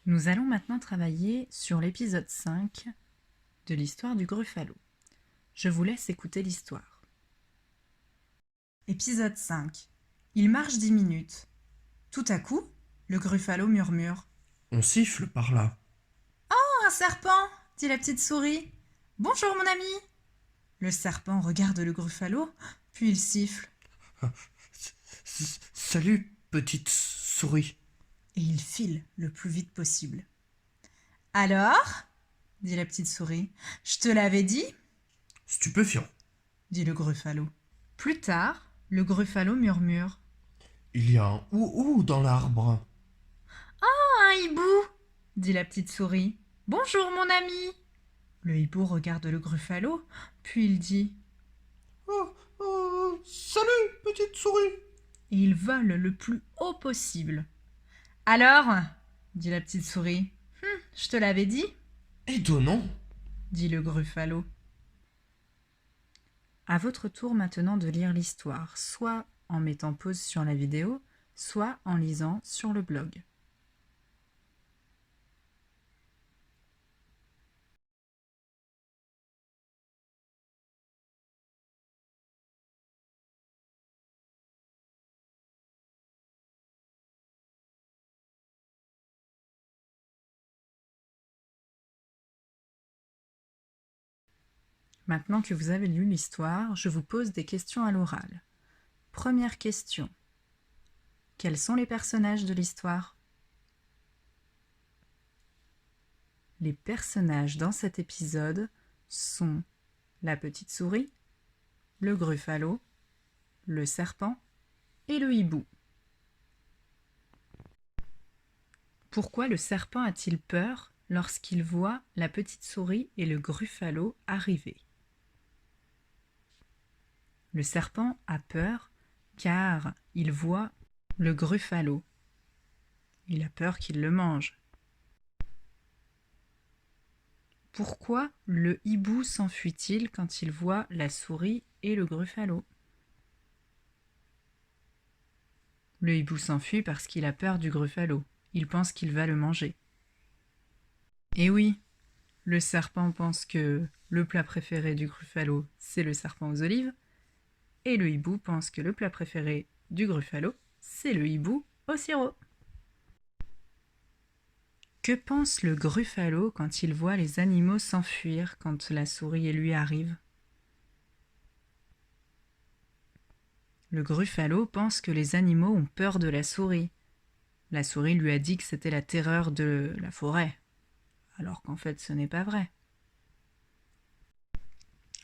Nous allons maintenant travailler sur l'épisode 5 de l'histoire du Gruffalo. Je vous laisse écouter l'histoire. Épisode 5. Il marche 10 minutes. Tout à coup, le Gruffalo murmure. On siffle par là. « Oh, un serpent !» dit la petite souris. « Bonjour mon ami !» Le serpent regarde le Gruffalo, puis il siffle. Salut, petite souris. Et il file le plus vite possible. « Alors ?» dit la petite souris. « Je te l'avais dit ?» Stupéfiant. dit le Gruffalo. Plus tard, le Gruffalo murmure. Il y a un ou dans l'arbre. Un hibou dit la petite souris. Bonjour mon ami. Le hibou regarde le Gruffalo, puis il dit. Salut, petite souris. Et il vole le plus haut possible. Alors dit la petite souris. Je te l'avais dit Étonnant. dit le Gruffalo. À votre tour maintenant de lire l'histoire, soit en mettant pause sur la vidéo, soit en lisant sur le blog. Maintenant que vous avez lu l'histoire, je vous pose des questions à l'oral. Première question. Quels sont les personnages de l'histoire ? Les personnages dans cet épisode sont la petite souris, le Gruffalo, le serpent et le hibou. Pourquoi le serpent a-t-il peur lorsqu'il voit la petite souris et le Gruffalo arriver ? Le serpent a peur car il voit le Gruffalo. Il a peur qu'il le mange. Pourquoi le hibou s'enfuit-il quand il voit la souris et le Gruffalo ? Le hibou s'enfuit parce qu'il a peur du Gruffalo. Il pense qu'il va le manger. Et oui, le serpent pense que le plat préféré du Gruffalo, c'est le serpent aux olives, et le hibou pense que le plat préféré du Gruffalo, c'est le hibou au sirop. Que pense le Gruffalo quand il voit les animaux s'enfuir quand la souris et lui arrivent ? Le Gruffalo pense que les animaux ont peur de la souris. La souris lui a dit que c'était la terreur de la forêt, alors qu'en fait ce n'est pas vrai.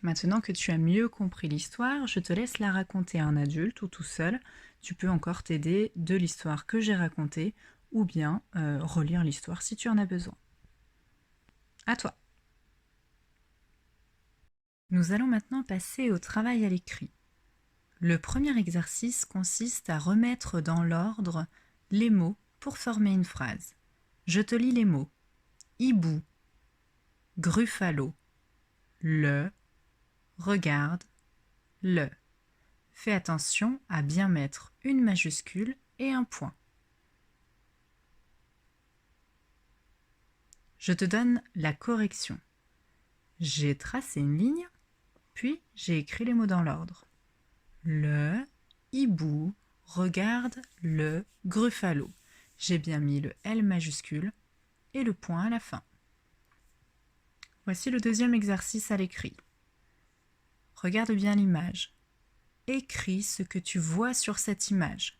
Maintenant que tu as mieux compris l'histoire, je te laisse la raconter à un adulte ou tout seul. Tu peux encore t'aider de l'histoire que j'ai racontée ou bien relire l'histoire si tu en as besoin. À toi. Nous allons maintenant passer au travail à l'écrit. Le premier exercice consiste à remettre dans l'ordre les mots pour former une phrase. Je te lis les mots. Hibou, Gruffalo, le, regarde, le. Fais attention à bien mettre une majuscule et un point. Je te donne la correction. J'ai tracé une ligne, puis j'ai écrit les mots dans l'ordre. Le hibou regarde le Gruffalo. J'ai bien mis le L majuscule et le point à la fin. Voici le deuxième exercice à l'écrit. Regarde bien l'image. Écris ce que tu vois sur cette image.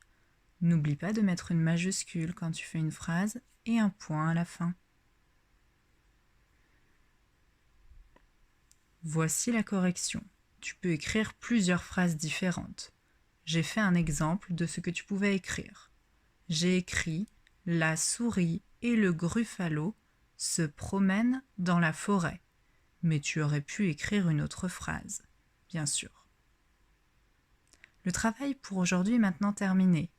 N'oublie pas de mettre une majuscule quand tu fais une phrase et un point à la fin. Voici la correction. Tu peux écrire plusieurs phrases différentes. J'ai fait un exemple de ce que tu pouvais écrire. J'ai écrit « La souris et le Gruffalo se promènent dans la forêt ». Mais tu aurais pu écrire une autre phrase, bien sûr. Le travail pour aujourd'hui est maintenant terminé.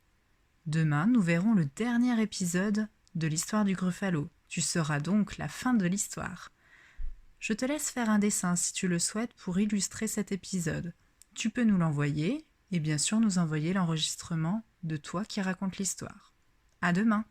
Demain, nous verrons le dernier épisode de l'histoire du Gruffalo. Tu sauras donc la fin de l'histoire. Je te laisse faire un dessin si tu le souhaites pour illustrer cet épisode. Tu peux nous l'envoyer et bien sûr nous envoyer l'enregistrement de toi qui raconte l'histoire. À demain!